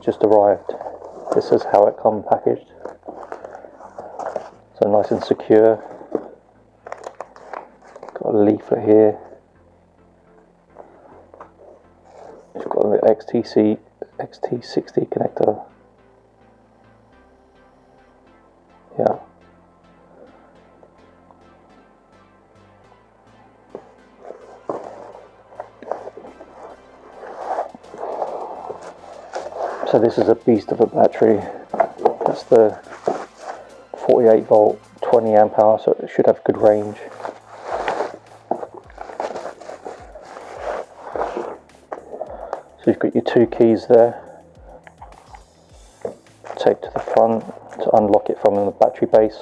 just arrived. This is how it comes packaged. So nice and secure. Got a leaflet here. It's got the XT60 connector. Yeah. So this is a beast of a battery. That's the 48 volt, 20 amp hour, so it should have good range. So you've got your two keys there. Take to the front to unlock it from the battery base.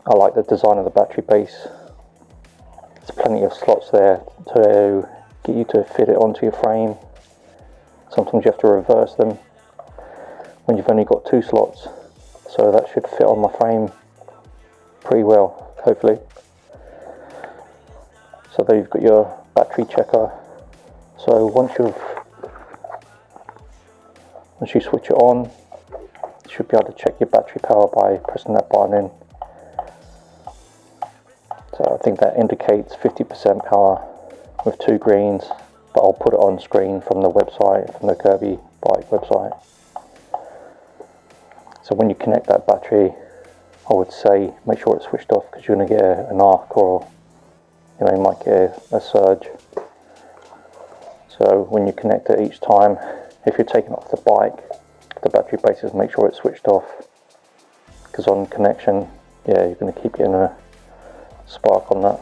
I like the design of the battery base. There's plenty of slots there to get you to fit it onto your frame. Sometimes you have to reverse them when you've only got two slots. So that should fit on my frame pretty well, hopefully. So there you've got your battery checker. So once you switch it on, you should be able to check your battery power by pressing that button in. So I think that indicates 50% power with two greens, but I'll put it on screen from the website, from the KirbEbike website. So when you connect that battery, I would say make sure it's switched off, because you're going to get an arc, or you might get a surge. So when you connect it each time, if you're taking off the bike, the battery bases, make sure it's switched off, because on connection, yeah, you're going to keep getting a spark on that.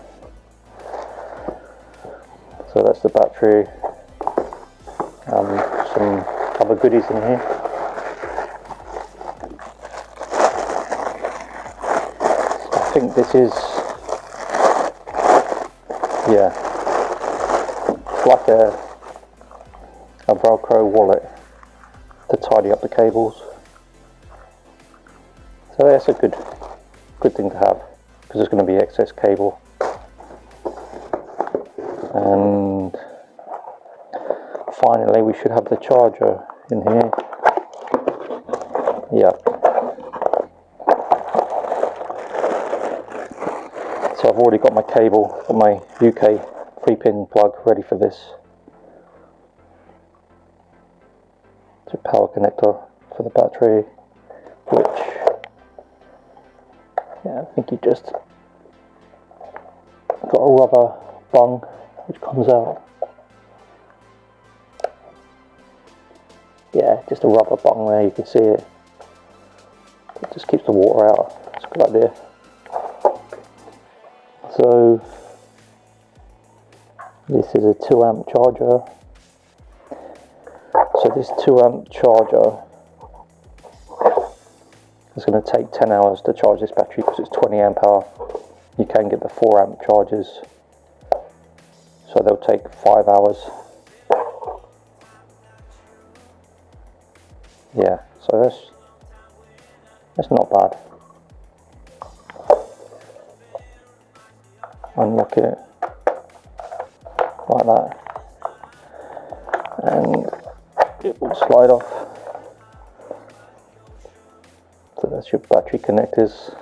So that's the battery. Some other goodies in here. I think this is, yeah, it's like a Velcro wallet to tidy up the cables. So that's a good thing to have, because there's going to be excess cable. And finally, we should have the charger in here. Yeah. So I've already got my cable, got my UK 3-pin plug ready for this. It's a power connector for the battery, which, yeah, I think you just got a rubber bung which comes out. Yeah, just a rubber bung there, you can see it. It just keeps the water out. It's a good idea. So this is a 2 amp charger. So this 2 amp charger is going to take 10 hours to charge this battery, because it's 20 amp hour. You can get the 4 amp chargers, so they'll take 5 hours. Yeah, so that's not bad. Unlock it like that, and it will slide off. So that's your battery connectors.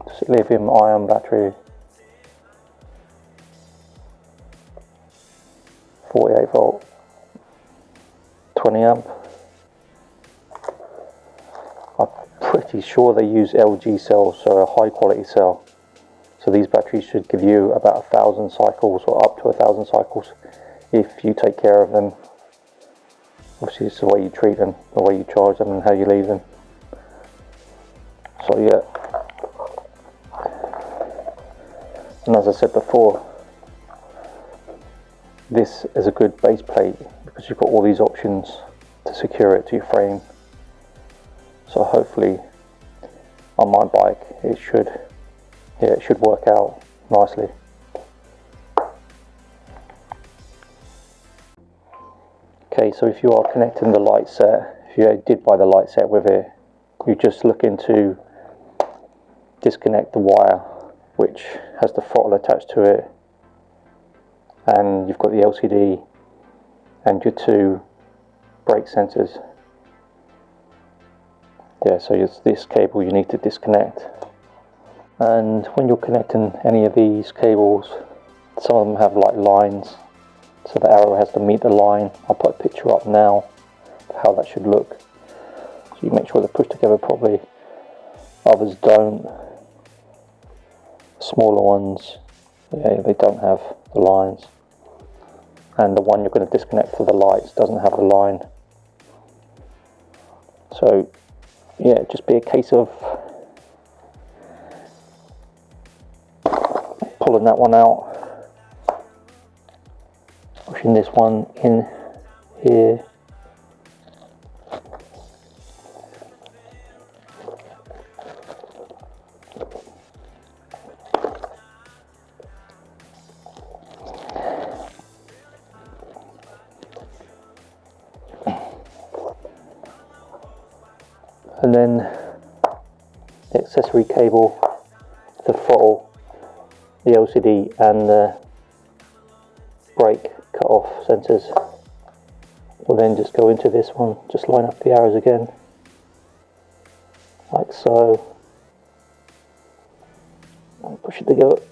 Just lithium ion battery, 48 volt, 20 amp. I'm pretty sure they use LG cells, so a high quality cell. So these batteries should give you about 1,000 cycles, or up to 1,000 cycles, if you take care of them. Obviously it's the way you treat them, the way you charge them, and how you leave them. So yeah. And as I said before, this is a good base plate, because you've got all these options to secure it to your frame. So hopefully on my bike it should work out nicely. Okay, so if you are connecting the light set, if you did buy the light set with it, you're just looking to disconnect the wire which has the throttle attached to it, and you've got the LCD and your 2 brake sensors. Yeah, so it's this cable you need to disconnect. And when you're connecting any of these cables, some of them have like lines, so the arrow has to meet the line. I'll put a picture up now of how that should look, so you make sure they're pushed together properly. Others don't. Smaller ones, yeah, they don't have the lines, and the one you're going to disconnect for the lights doesn't have the line. So yeah, just be a case of pulling that one out, pushing this one in here, and then the accessory cable, the throttle, the LCD and the brake cut-off sensors will then just go into this one. Just line up the arrows again, like so, and push it together.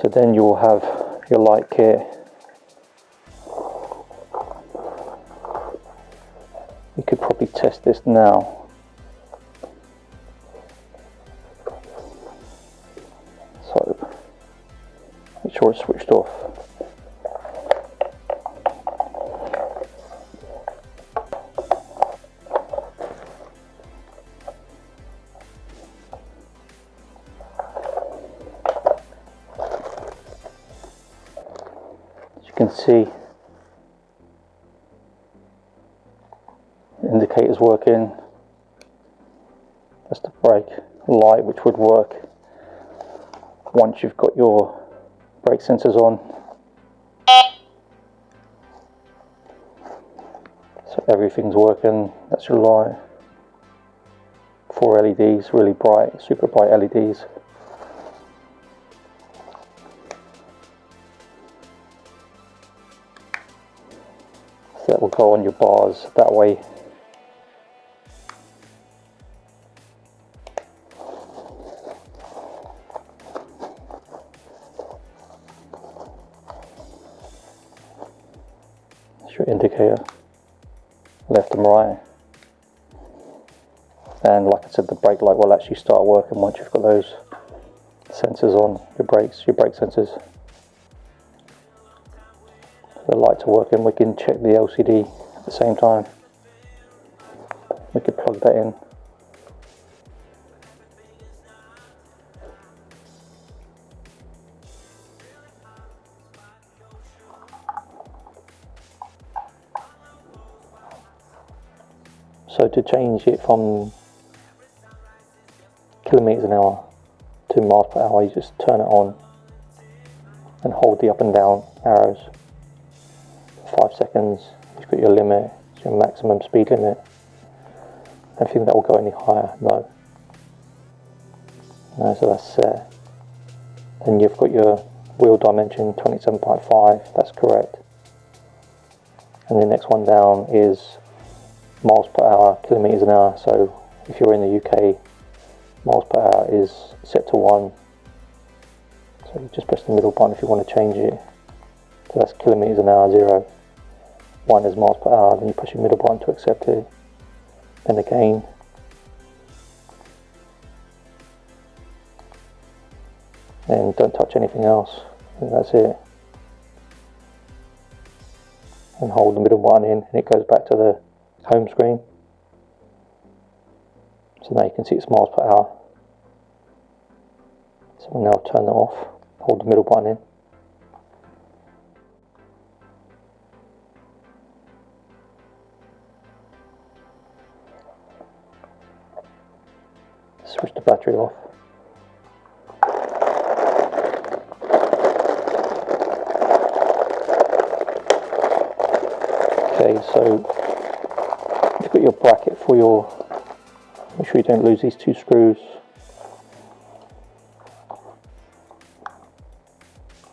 So then you will have your light kit. You could probably test this now. So make sure it's switched off. As you can see, the indicator's working. That's the brake light, which would work once you've got your brake sensors on. So everything's working. That's your light. 4 LEDs, really bright, super bright LEDs. So that will go on your bars that way. That's your indicator, left and right. And like I said, the brake light will actually start working once you've got those sensors on, your brake sensors. The lights are working. We can check the LCD at the same time. We could plug that in. So to change it from kilometers an hour to miles per hour, you just turn it on and hold the up and down arrows for 5 seconds. You've got your limit, it's your maximum speed limit. Anything that will go any higher, no. No, so that's set. Then you've got your wheel dimension, 27.5, that's correct. And the next one down is miles per hour, kilometers an hour. So if you're in the UK, miles per hour is set to 1. So you just press the middle button if you want to change it. So that's kilometers an hour, 0. 1 is miles per hour, then you push your middle button to accept it. Then again. And don't touch anything else. And that's it. And hold the middle button in and it goes back to the home screen. So now you can see it's miles per hour. So we'll now turn that off, hold the middle button in. Switch the battery off. Okay, so the you've got your bracket for your, make sure you don't lose these 2 screws.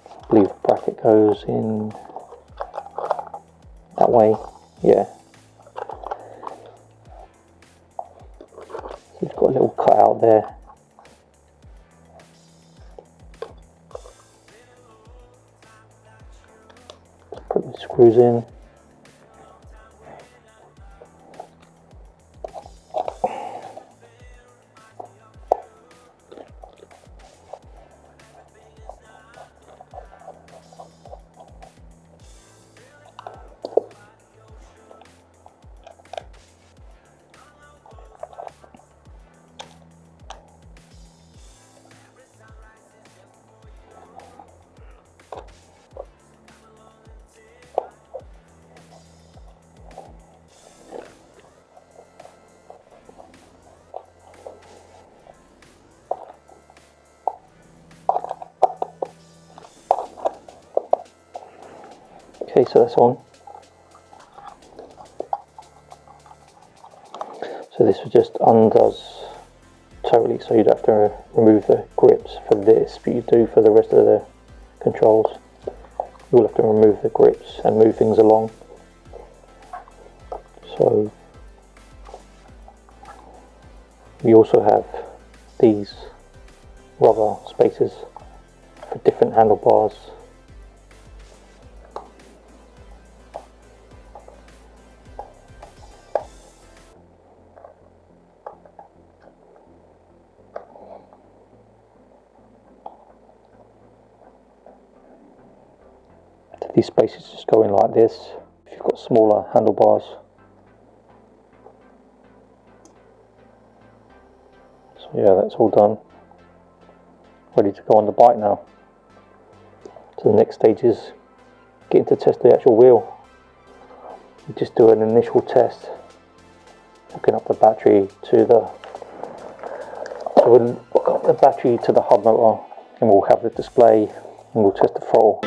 I believe the bracket goes in that way, yeah. So you've got a little cut out there. Put the screws in. Okay, so that's on. So this just undoes totally, so you'd have to remove the grips for this, but you do for the rest of the controls. You'll have to remove the grips and move things along. So we also have these rubber spaces for different handlebars. These spaces just go in like this if you've got smaller handlebars. So yeah, that's all done. Ready to go on the bike now. So the next stage is getting to test the actual wheel. We just do an initial test, hooking up the battery to the hub motor, and we'll have the display and we'll test the throttle.